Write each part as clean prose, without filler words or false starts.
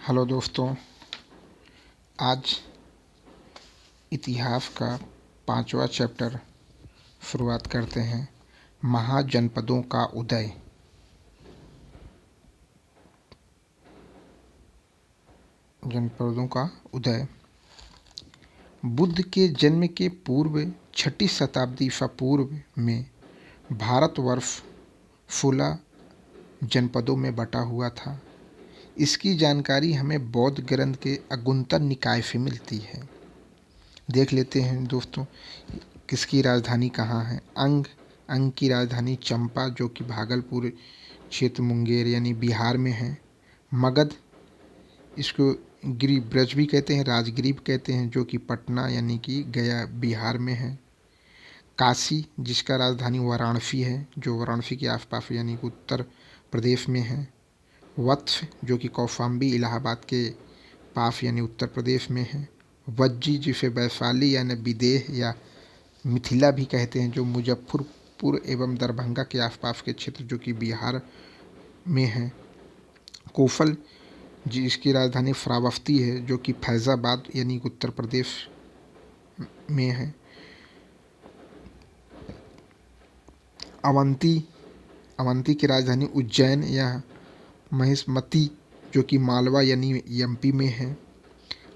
Hello दोस्तों, आज इतिहास का 5वां चैप्टर शुरुआत करते हैं। महाजनपदों का उदय। जनपदों का उदय बुद्ध के जन्म के पूर्व 6ठी शताब्दी ईसा पूर्व में भारतवर्ष 16 जनपदों में बटा हुआ था। इसकी जानकारी हमें बौद्ध ग्रंथ के अगुंतर निकाय से मिलती है। देख लेते हैं दोस्तों, किसकी राजधानी कहाँ है। अंग की राजधानी चंपा, जो कि भागलपुर क्षेत्र मुंगेर यानी बिहार में है। मगध, इसको गिरिब्रज भी कहते हैं, राजगिरीब कहते हैं, जो कि पटना यानी कि गया बिहार में है। काशी, जिसका राजधानी वाराणसी है, जो वाराणसी के आसपास यानी कि उत्तर प्रदेश में है। वत्स, जो कि कौशाम्बी इलाहाबाद के पास यानी उत्तर प्रदेश में है। वज्जी, जिसे वैशाली यानी विदेह या मिथिला भी कहते हैं, जो मुजफ्फरपुर एवं दरभंगा के आसपास के क्षेत्र जो कि बिहार में है। कौशल, जिसकी राजधानी श्रावस्ती है, जो कि फैज़ाबाद यानी उत्तर प्रदेश में है। अवंती की राजधानी उज्जैन या महिष्मती, जो कि मालवा यानी एमपी में है।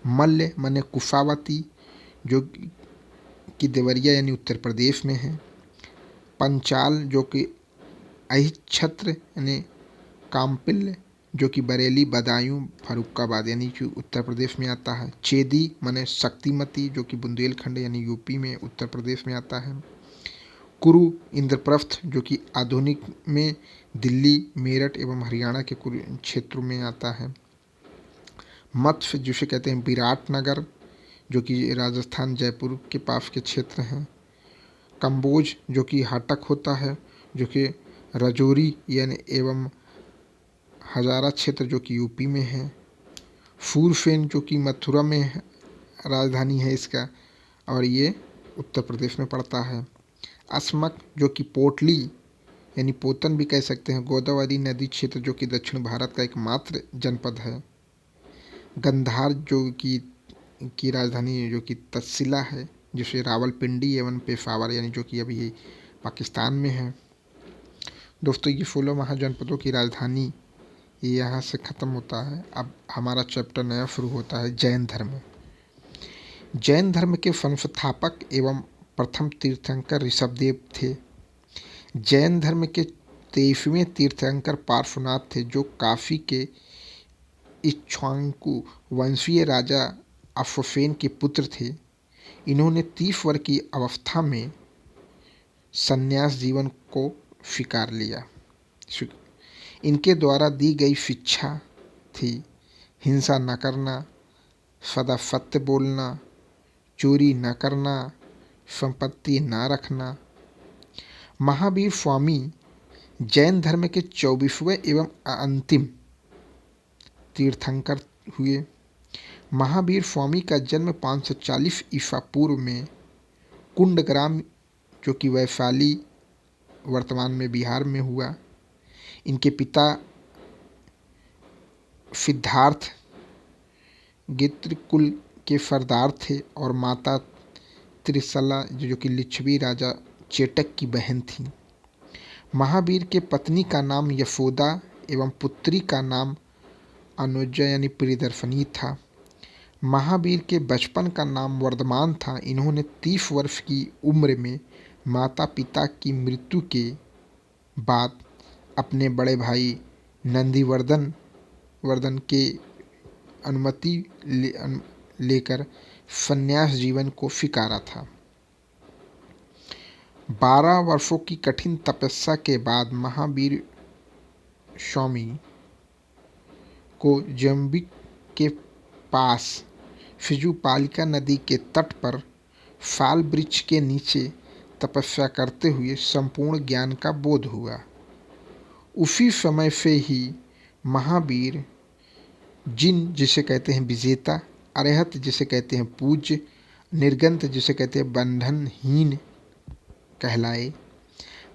मल्ल माने कुशावती, जो कि देवरिया यानी उत्तर प्रदेश में है। पंचाल, जो कि अहिच्छत्र यानी काम्पिल्य, जो कि बरेली, बदायूं, फर्रुखाबाद यानी कि उत्तर प्रदेश में आता है। चेदी माने शक्तिमती, जो कि बुंदेलखंड यानी यूपी में उत्तर प्रदेश में आता है। कुरु, इंद्रप्रस्थ, जो कि आधुनिक में दिल्ली, मेरठ एवं हरियाणा के क्षेत्रों में आता है। मत्स्य, जिसे कहते हैं विराटनगर, जो कि राजस्थान जयपुर के पास के क्षेत्र हैं। कंबोज, जो कि हाटक होता है, जो कि राजौरी यानी एवं हजारा क्षेत्र, जो कि यूपी में है। फूरफेन, जो कि मथुरा में राजधानी है इसका, और ये उत्तर प्रदेश में पड़ता है। अस्मक, जो कि पोटली यानी पोतन भी कह सकते हैं, गोदावरी नदी क्षेत्र, जो कि दक्षिण भारत का एकमात्र जनपद है। गंधार, जो की राजधानी जो कि तक्षशिला है, जिसे रावलपिंडी एवं पेशावर यानी जो कि अभी पाकिस्तान में है। दोस्तों, ये 16 महाजनपदों की राजधानी यहाँ से ख़त्म होता है। अब हमारा चैप्टर नया शुरू होता है, जैन धर्म। जैन धर्म के संस्थापक एवं प्रथम तीर्थंकर ऋषभदेव थे। जैन धर्म के 23वें तीर्थंकर पार्श्वनाथ थे, जो काशी के इक्ष्वाकु वंशीय राजा अश्वसेन के पुत्र थे। इन्होंने 30 वर्ष की अवस्था में संन्यास जीवन को स्वीकार लिया। इनके द्वारा दी गई शिक्षा थी हिंसा न करना, सदा सत्य बोलना, चोरी न करना, संपत्ति न रखना। महावीर स्वामी जैन धर्म के 24वें एवं अंतिम तीर्थंकर हुए। महावीर स्वामी का जन्म 540 ईसा पूर्व में कुंडग्राम, जो कि वैशाली वर्तमान में बिहार में हुआ। इनके पिता सिद्धार्थ गित्र कुल के सरदार थे और माता त्रिशला, जो कि लिच्छवी राजा चेटक की बहन थी। महावीर के पत्नी का नाम यशोदा एवं पुत्री का नाम अनुजा यानी प्रियदर्शनी था। महावीर के बचपन का नाम वर्धमान था। इन्होंने 30 वर्ष की उम्र में माता पिता की मृत्यु के बाद अपने बड़े भाई नंदीवर्धन के अनुमति लेकर संन्यास जीवन को स्वीकारा था। 12 वर्षों की कठिन तपस्या के बाद महावीर स्वामी को जम्बिक के पास फिजुपालिका नदी के तट पर साल वृक्ष के नीचे तपस्या करते हुए संपूर्ण ज्ञान का बोध हुआ। उसी समय से ही महावीर जिसे कहते हैं विजेता, अरहत जिसे कहते हैं पूज्य, निर्गंत जिसे कहते हैं बंधनहीन कहलाए।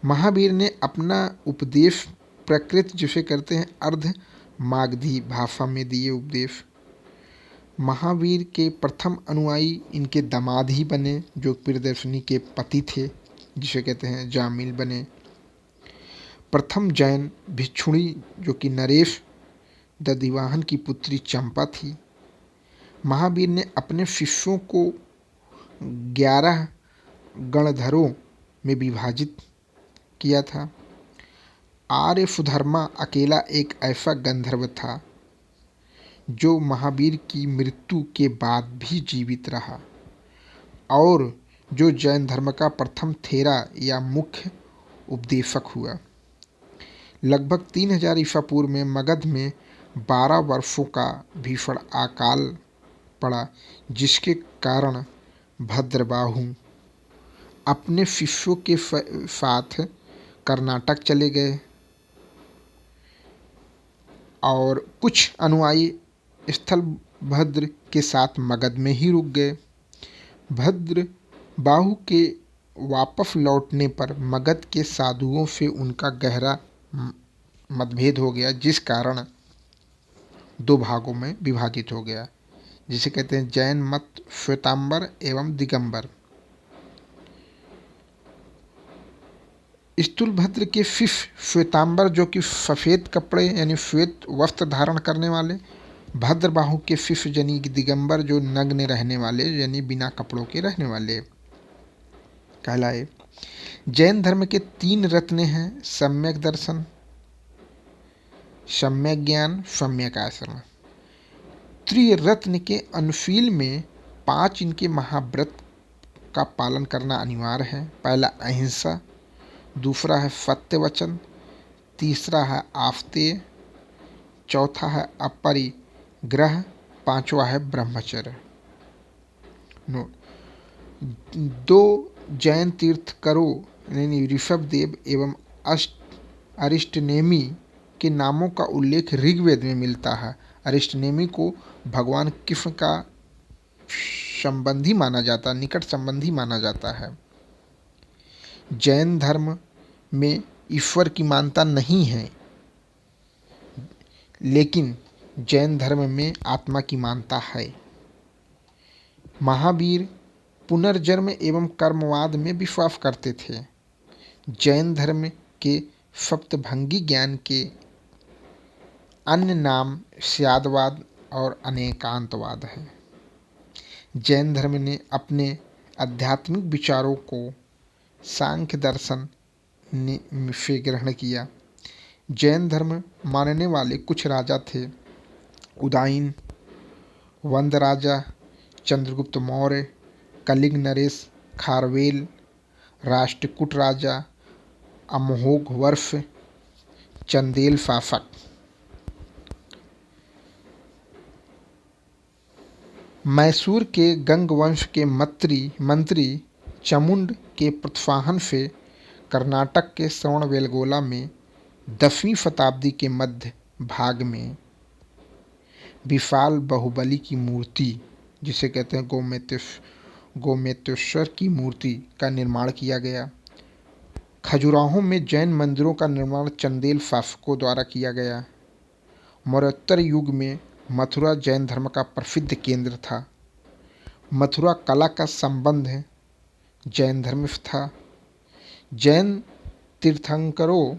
महावीर ने अपना उपदेश प्रकृत जिसे कहते हैं अर्ध मागधी भाषा में दिए उपदेश। महावीर के प्रथम अनुयायी इनके दामाद ही बने, जो प्रियदर्शिनी के पति थे, जिसे कहते हैं जामिल बने। प्रथम जैन भिक्षुणी जो कि नरेश दधिवाहन की पुत्री चंपा थी। महावीर ने अपने शिष्यों को 11 गणधरों में विभाजित किया था। आर्य सुधर्मा अकेला एक ऐसा गंधर्व था जो महावीर की मृत्यु के बाद भी जीवित रहा और जो जैन धर्म का प्रथम थेरा या मुख्य उपदेशक हुआ। लगभग 3000 ईसा पूर्व में मगध में 12 वर्षों का भीषण अकाल पड़ा, जिसके कारण भद्रबाहु अपने शिष्यों के साथ कर्नाटक चले गए और कुछ अनुयायी स्थलभद्र के साथ मगध में ही रुक गए। भद्रबाहु के वापस लौटने पर मगध के साधुओं से उनका गहरा मतभेद हो गया, जिस कारण 2 भागों में विभाजित हो गया, जिसे कहते हैं जैन मत श्वेतांबर एवं दिगंबर। स्थूलभद्र के शिष्य श्वेतांबर जो कि सफ़ेद कपड़े यानी श्वेत वस्त्र धारण करने वाले, भद्रबाहु के शिष्य यानी दिगंबर जो नग्न रहने वाले यानी बिना कपड़ों के रहने वाले कहलाए। जैन धर्म के 3 रत्न हैं, सम्यक दर्शन, सम्यक ज्ञान, सम्यक आचरण। त्रिरत्न के अनुशील में 5 इनके महाव्रत का पालन करना अनिवार्य है। पहला अहिंसा, दूसरा है सत्य वचन, तीसरा है आस्तेय, चौथा है अपरिग्रह, 5वां है ब्रह्मचर्य। 2 जैन तीर्थकरों यानी ऋषभदेव एवं अरिष्टनेमि के नामों का उल्लेख ऋग्वेद में मिलता है। अरिष्टनेमि को भगवान कृष्ण का संबंधी माना जाता है, निकट संबंधी माना जाता है। जैन धर्म में ईश्वर की मान्यता नहीं है, लेकिन जैन धर्म में आत्मा की मान्यता है। महावीर पुनर्जन्म एवं कर्मवाद में विश्वास करते थे। जैन धर्म के सप्तभंगी ज्ञान के अन्य नाम स्यादवाद और अनेकांतवाद है। जैन धर्म ने अपने आध्यात्मिक विचारों को सांख्य दर्शन से ग्रहण किया। जैन धर्म मानने वाले कुछ राजा थे: उदयन, वंद राजा, चंद्रगुप्त मौर्य, कलिंग नरेश, खारवेल, राष्ट्रकूट राजा, अमोघ वर्ष, चंदेल शासक। मैसूर के गंग वंश के मंत्री चामुंड के प्रोत्साहन से कर्नाटक के श्रवणबेलगोला में 10वीं शताब्दी के मध्य भाग में विशाल बाहुबली की मूर्ति, जिसे कहते हैं गोमेतेश्वर की मूर्ति का निर्माण किया गया। खजुराहो में जैन मंदिरों का निर्माण चंदेल शासकों द्वारा किया गया। मौर्योत्तर युग में मथुरा जैन धर्म का प्रसिद्ध केंद्र था। मथुरा कला का संबंध जैन धर्म से था। जैन तीर्थंकरों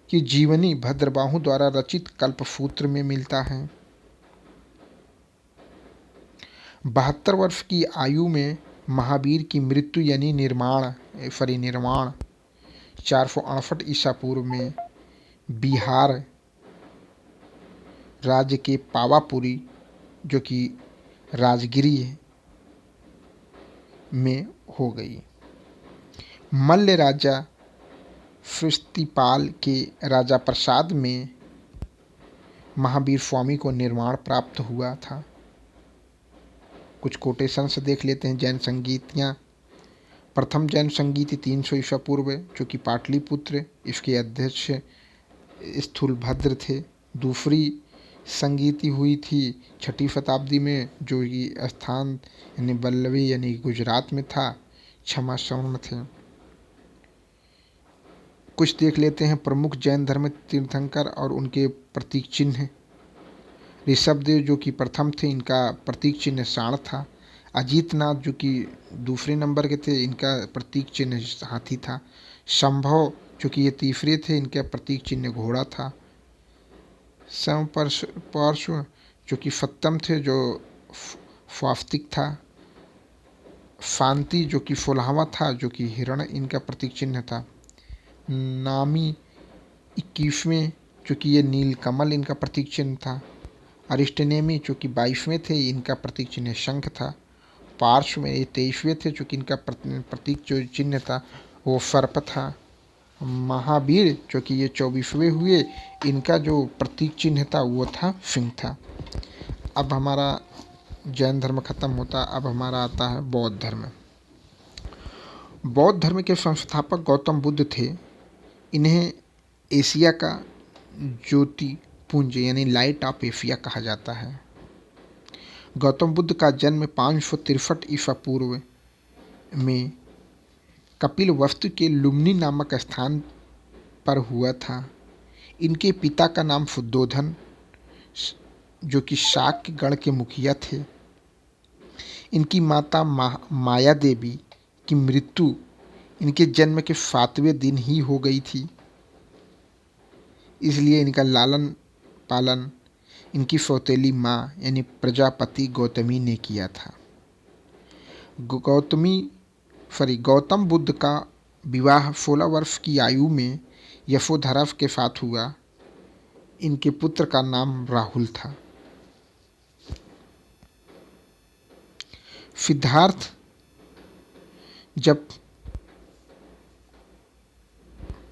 की जीवनी भद्रबाहु द्वारा रचित कल्पसूत्र में मिलता है। 72 वर्ष की आयु में महावीर की मृत्यु यानी परिनिर्वाण 468 ईसा पूर्व में बिहार राज्य के पावापुरी जो कि राजगिरी में हो गई। मल्ल राजा सृष्टिपाल के राजा प्रसाद में महावीर स्वामी को निर्माण प्राप्त हुआ था। कुछ कोटेशन से देख लेते हैं। जैन संगीतियाँ। प्रथम जैन संगीति 300 ईसा पूर्व जो कि पाटलिपुत्र, इसके अध्यक्ष स्थूलभद्र थे। दूसरी संगीति हुई थी 6वीं शताब्दी में, जो कि स्थान यानी वल्लभी यानी गुजरात में था। क्षमा सवर्ण थे। कुछ देख लेते हैं प्रमुख जैन धर्म तीर्थंकर और उनके प्रतीक चिन्ह। ऋषभदेव जो कि प्रथम थे, इनका प्रतीक चिन्ह सांड था। अजीतनाथ जो कि दूसरे नंबर के थे, इनका प्रतीक चिन्ह हाथी था। संभव जो कि ये तीसरे थे, इनका प्रतीक चिन्ह घोड़ा था। समपार्श्व जो कि सप्तम थे, जो स्वास्तिक था। शांति जो कि 16वां था, जो कि हिरण इनका प्रतीक चिन्ह था। नामी 21वें, जो कि ये नीलकमल इनका प्रतीक चिन्ह था। अरिस्टनेमी जो कि 22वें थे, इनका प्रतीक चिन्ह शंख था। पार्श्व में ये 23वें थे, जो कि इनका प्रतीक जो चिन्ह था वो सर्प था। महावीर जो कि ये 24वें हुए, इनका जो प्रतीक चिन्ह था वो था सिंह था। अब हमारा जैन धर्म खत्म होता, अब हमारा आता है बौद्ध धर्म। बौद्ध धर्म के संस्थापक गौतम बुद्ध थे। इन्हें एशिया का ज्योति पुंज यानी लाइट ऑफ एशिया कहा जाता है। गौतम बुद्ध का जन्म 563 ईसा पूर्व में कपिलवस्तु के लुम्नी नामक स्थान पर हुआ था। इनके पिता का नाम शुद्धोधन जो कि शाक्य गण के मुखिया थे। इनकी माता माया देवी की मृत्यु इनके जन्म के 7वें दिन ही हो गई थी, इसलिए इनका लालन पालन इनकी सौतेली माँ यानी प्रजापति गौतमी ने किया था। गौतम बुद्ध का विवाह 16 वर्ष की आयु में यशोधरा के साथ हुआ। इनके पुत्र का नाम राहुल था। सिद्धार्थ जब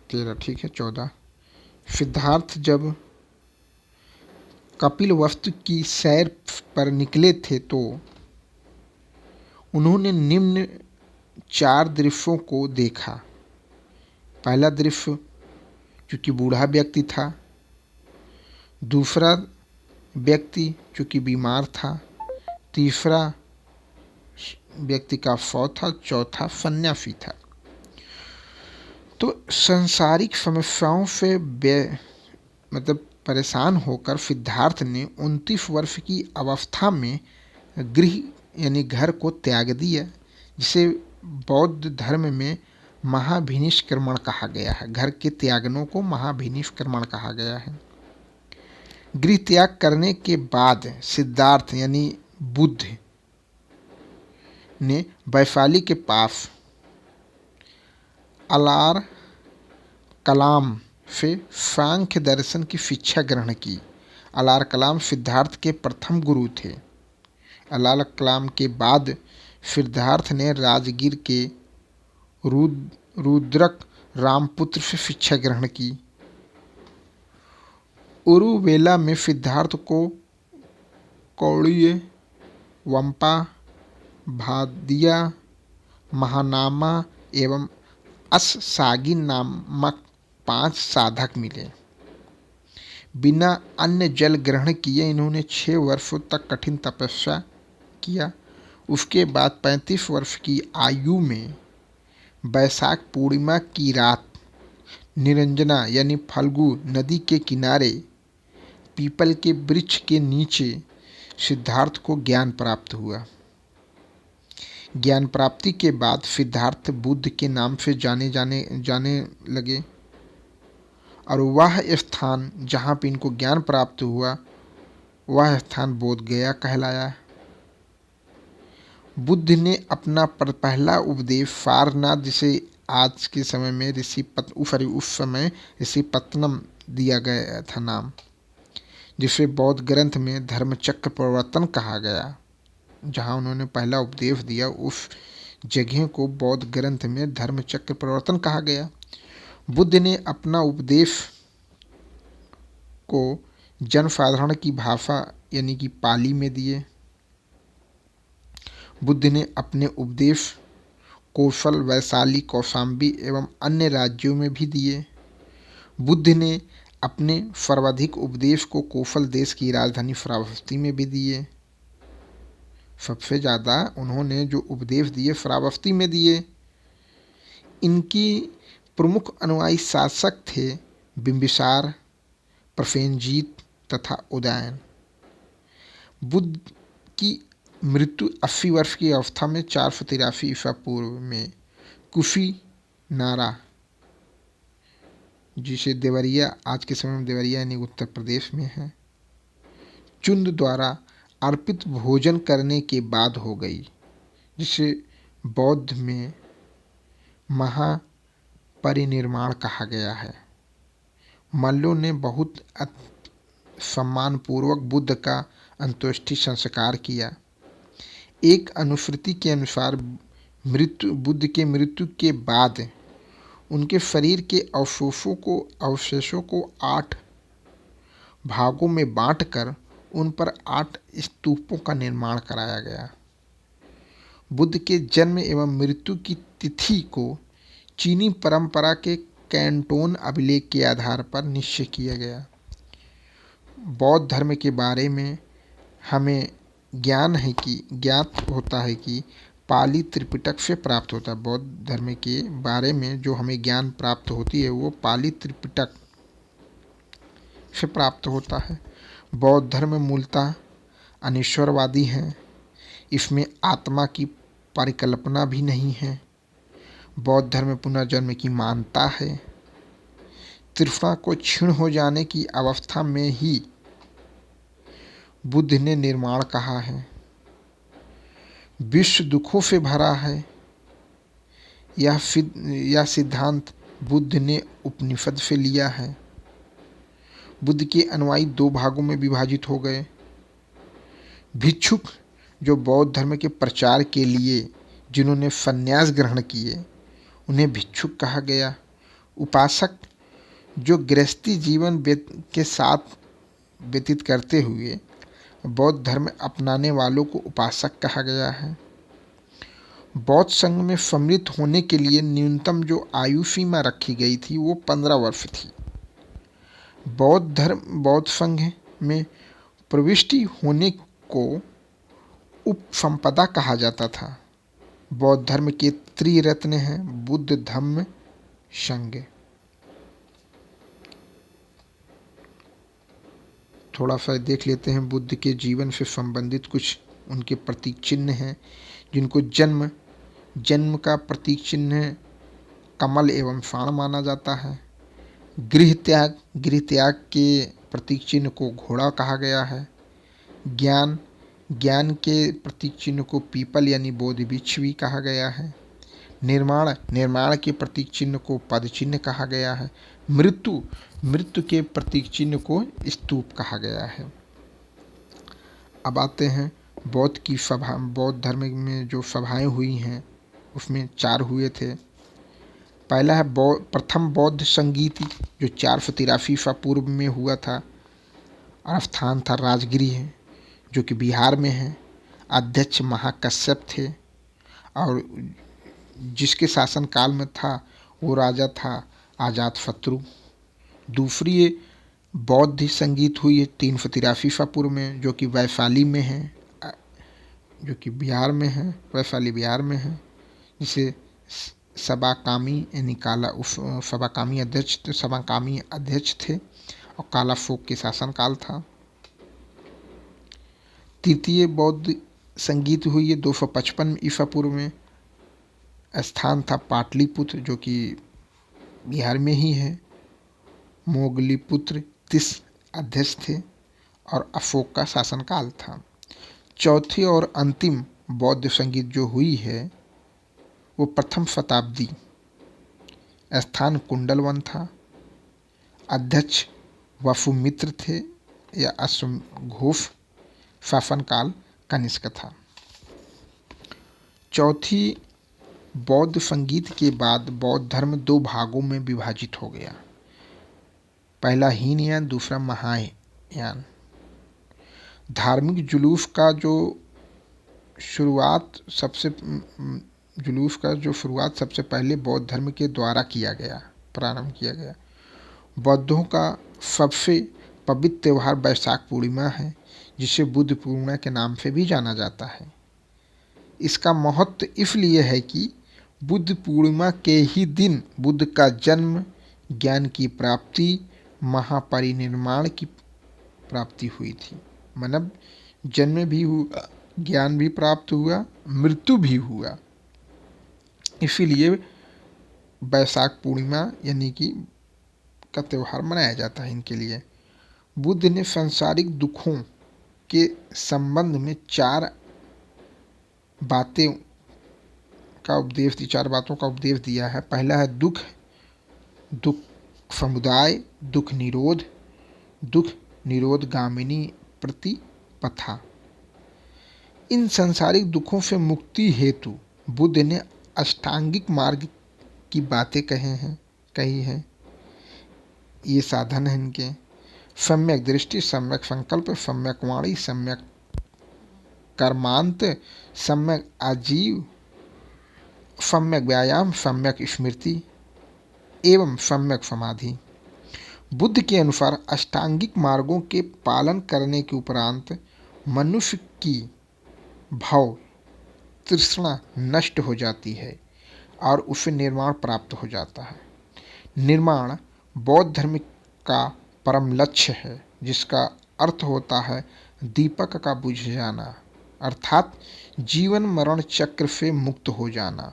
14 सिद्धार्थ जब कपिलवस्तु की सैर पर निकले थे तो उन्होंने निम्न 4 दृश्यों को देखा। पहला दृश्य जो कि बूढ़ा व्यक्ति था, दूसरा व्यक्ति जो कि बीमार था, तीसरा व्यक्ति का शव था, चौथा सन्यासी था। तो सांसारिक समस्याओं से परेशान होकर सिद्धार्थ ने 29 वर्ष की अवस्था में गृह यानी घर को त्याग दिया, जिसे बौद्ध धर्म में महाभिनिष्क्रमण कहा गया है। घर के त्यागनों को महाभिनिष्क्रमण कहा गया है। गृह त्याग करने के बाद सिद्धार्थ यानी बुद्ध ने वैशाली के पास अलार कलाम से सांख्य दर्शन की शिक्षा ग्रहण की। अलार कलाम सिद्धार्थ के प्रथम गुरु थे। अलार कलाम के बाद सिद्धार्थ ने राजगीर के रुद्रक रामपुत्र से शिक्षा ग्रहण की। उरुवेला में सिद्धार्थ को कौड़िय, वंपा, भादिया, महानामा एवं अस्सागी नामक 5 साधक मिले। बिना अन्न जल ग्रहण किए इन्होंने 6 वर्षों तक कठिन तपस्या किया। उसके बाद 35 वर्ष की आयु में वैशाख पूर्णिमा की रात निरंजना यानी फल्गु नदी के किनारे पीपल के वृक्ष के नीचे सिद्धार्थ को ज्ञान प्राप्त हुआ। ज्ञान प्राप्ति के बाद सिद्धार्थ बुद्ध के नाम से जाने लगे और वह स्थान जहाँ पे इनको ज्ञान प्राप्त हुआ वह स्थान बोध गया कहलाया। बुद्ध ने अपना पहला उपदेश सारनाथ, जिसे आज के समय में उस समय ऋषिपत्तनम दिया गया था नाम, जिसे बौद्ध ग्रंथ में धर्मचक्र प्रवर्तन कहा गया। जहाँ उन्होंने पहला उपदेश दिया उस जगह को बौद्ध ग्रंथ में धर्मचक्र प्रवर्तन कहा गया। बुद्ध ने अपना उपदेश को जनसाधारण की भाषा यानी कि पाली में दिए। बुद्ध ने अपने उपदेश कौशल, वैशाली, कौशाम्बी एवं अन्य राज्यों में भी दिए। बुद्ध ने अपने सर्वाधिक उपदेश को कौशल देश की राजधानी श्रावस्ती में भी दिए। सबसे ज़्यादा उन्होंने जो उपदेश दिए श्रावस्ती में दिए। इनकी प्रमुख अनुयायी शासक थे बिंबिसार, प्रसेनजीत तथा उदयन। बुद्ध की मृत्यु 80 वर्ष की अवस्था में 483 ईसा पूर्व में कुफी नारा, जिसे देवरिया, आज के समय में देवरिया यानी उत्तर प्रदेश में है, चुंद द्वारा अर्पित भोजन करने के बाद हो गई, जिसे बौद्ध में महापरिनिर्वाण कहा गया है। मल्लों ने बहुत सम्मानपूर्वक बुद्ध का अंत्येष्टि संस्कार किया। एक अनुश्रुति के अनुसार बुद्ध के मृत्यु के बाद उनके शरीर के अवशेषों को 8 भागों में बांटकर उन पर 8 स्तूपों का निर्माण कराया गया। बुद्ध के जन्म एवं मृत्यु की तिथि को चीनी परंपरा के कैंटोन अभिलेख के आधार पर निश्चय किया गया। बौद्ध धर्म के बारे में हमें ज्ञात होता है कि पाली त्रिपिटक से प्राप्त होता है। बौद्ध धर्म के बारे में जो हमें ज्ञान प्राप्त होती है वो पाली त्रिपिटक से प्राप्त होता है। बौद्ध धर्म मूलतः अनिश्वरवादी है। इसमें आत्मा की परिकल्पना भी नहीं है। बौद्ध धर्म पुनर्जन्म की मानता है। तृष्णा को क्षीण हो जाने की अवस्था में ही बुद्ध ने निर्माण कहा है। विश्व दुखों से भरा है, यह सिद्धांत बुद्ध ने उपनिषद से लिया है। बुद्ध के अनुयायी 2 भागों में विभाजित हो गए। भिक्षुक, जो बौद्ध धर्म के प्रचार के लिए जिन्होंने संन्यास ग्रहण किए, उन्हें भिक्षुक कहा गया। उपासक, जो गृहस्थी जीवन के साथ व्यतीत करते हुए बौद्ध धर्म अपनाने वालों को उपासक कहा गया है। बौद्ध संघ में सम्मिलित होने के लिए न्यूनतम जो आयु सीमा रखी गई थी वो 15 वर्ष थी। बौद्ध संघ में प्रविष्टि होने को उपसंपदा कहा जाता था। बौद्ध धर्म के त्रिरत्न हैं बुद्ध, धम्म, संघ। थोड़ा सा देख लेते हैं बुद्ध के जीवन से संबंधित कुछ उनके प्रतीक चिन्ह हैं, जिनको जन्म का प्रतीक चिन्ह कमल एवं षाण माना जाता है। गृह त्याग के प्रतीक चिन्ह को घोड़ा कहा गया है। ज्ञान के प्रतीक चिन्ह को पीपल यानी बोधि वृक्ष भी कहा गया है। निर्माण के प्रतीक चिन्ह को पद चिन्ह कहा गया है। मृत्यु के प्रतीक चिन्ह को स्तूप कहा गया है। अब आते हैं बौद्ध धर्म में जो सभाएं हुई हैं उसमें 4 हुए थे। पहला है प्रथम बौद्ध संगीति, जो 483 ईसा पूर्व में हुआ था और स्थान था राजगृह, जो कि बिहार में है। अध्यक्ष महाकश्यप थे और जिसके शासनकाल में था वो राजा था अजातशत्रु। दूसरी बौद्ध संगीत हुई है 383 ईसा पूर्व में, जो कि वैशाली में है, जो कि बिहार में है, वैशाली बिहार में है, जिसे सबाकामी यानी सबाकामी अध्यक्ष थे और कालाफोक के शासनकाल था। तृतीय बौद्ध संगीत हुई है 255 ईसा पूर्व में। स्थान था पाटलिपुत्र, जो कि बिहार में ही है। मोगलीपुत्र तिस अध्यक्ष थे और अशोक का शासनकाल था। चौथी और अंतिम बौद्ध संगीत जो हुई है वो प्रथम शताब्दी। स्थान कुंडलवन था। अध्यक्ष वसुमित्र थे या अश्वघोष। शासनकाल कनिष्क था। चौथी बौद्ध संगीत के बाद बौद्ध धर्म 2 भागों में विभाजित हो गया। पहला हीनयान, दूसरा महायान। धार्मिक जुलूस का जो शुरुआत सबसे पहले बौद्ध धर्म के द्वारा प्रारंभ किया गया। बौद्धों का सबसे पवित्र त्यौहार वैशाख पूर्णिमा है, जिसे बुद्ध पूर्णिमा के नाम से भी जाना जाता है। इसका महत्व इसलिए है कि बुद्ध पूर्णिमा के ही दिन बुद्ध का जन्म, ज्ञान की प्राप्ति, महापरिनिर्वाण की प्राप्ति हुई थी। मतलब जन्म भी हुआ, ज्ञान भी प्राप्त हुआ, मृत्यु भी हुआ। इसीलिए वैशाख पूर्णिमा यानी कि का त्यौहार मनाया जाता है इनके लिए। बुद्ध ने सांसारिक दुखों के संबंध में चार बातें का उपदेश दी, चार बातों का उपदेश दिया है। पहला है दुख, दुख समुदाय, दुख निरोध, दुख निरोध गामिनी प्रतिपथा। इन सांसारिक दुखों से मुक्ति हेतु बुद्ध ने अष्टांगिक मार्ग की बातें कही हैं। ये साधन है इनके। सम्यक दृष्टि, सम्यक संकल्प, सम्यक वाणी, सम्यक कर्मांत, सम्यक आजीव, सम्यक व्यायाम, सम्यक स्मृति एवं सम्यक समाधि। बुद्ध के अनुसार अष्टांगिक मार्गों के पालन करने के उपरांत मनुष्य की भाव तृष्णा नष्ट हो जाती है और उसे निर्वाण प्राप्त हो जाता है। निर्वाण बौद्ध धर्म का परम लक्ष्य है, जिसका अर्थ होता है दीपक का बुझ जाना, अर्थात जीवन मरण चक्र से मुक्त हो जाना।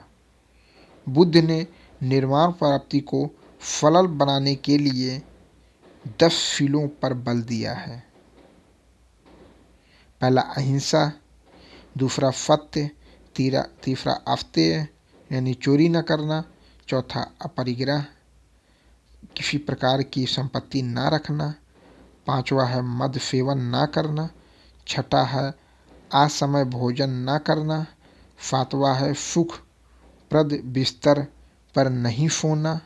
बुद्ध ने निर्वाण प्राप्ति को फलल बनाने के लिए 10 शीलों पर बल दिया है। पहला अहिंसा, दूसरा सत्य, तीसरा अस्तेय यानी चोरी न करना, चौथा अपरिग्रह, किसी प्रकार की संपत्ति ना रखना, पांचवा है मद सेवन ना करना, छठा है असमय भोजन ना करना, सातवां है सुख प्रद बिस्तर पर नहीं सोना,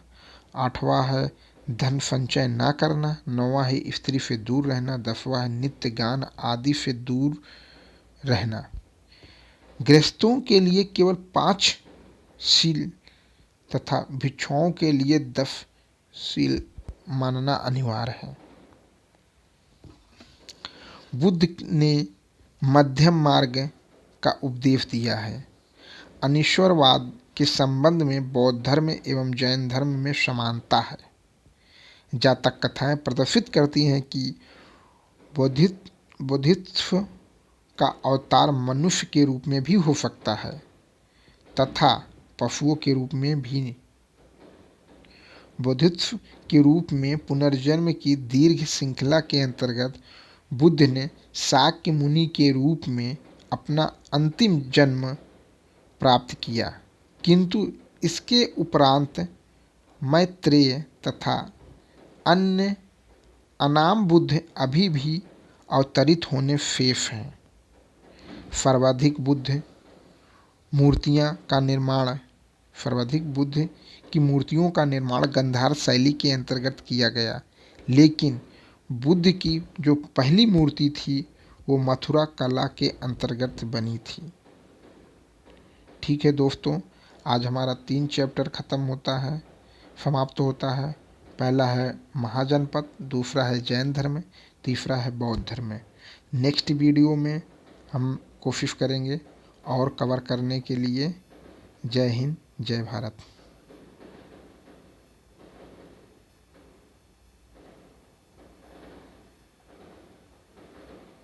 आठवां है धन संचय ना करना, नौवां है स्त्री से दूर रहना, 10वां है नित्य गान आदि से दूर रहना। गृहस्थों के लिए केवल 5 शील तथा भिक्षुओं के लिए 10 शील मानना अनिवार्य है। बुद्ध ने मध्यम मार्ग का उपदेश दिया है। अनीश्वरवाद के संबंध में बौद्ध धर्म एवं जैन धर्म में समानता है। जातक कथाएं प्रदर्शित करती हैं कि बोधित्व का अवतार मनुष्य के रूप में भी हो सकता है तथा पशुओं के रूप में भी। बोधित्व के रूप में पुनर्जन्म की दीर्घ श्रृंखला के अंतर्गत बुद्ध ने शाक्य मुनि के रूप में अपना अंतिम जन्म प्राप्त किया, किंतु इसके उपरांत मैत्रेय तथा अन्य अनाम बुद्ध अभी भी अवतरित होने शेष हैं। सर्वाधिक बुद्ध की मूर्तियों का निर्माण गंधार शैली के अंतर्गत किया गया, लेकिन बुद्ध की जो पहली मूर्ति थी वो मथुरा कला के अंतर्गत बनी थी। ठीक है दोस्तों, आज हमारा 3 चैप्टर समाप्त होता है। पहला है महाजनपद, दूसरा है जैन धर्म, तीसरा है बौद्ध धर्म। नेक्स्ट वीडियो में हम कोशिश करेंगे और कवर करने के लिए। जय हिंद, जय भारत।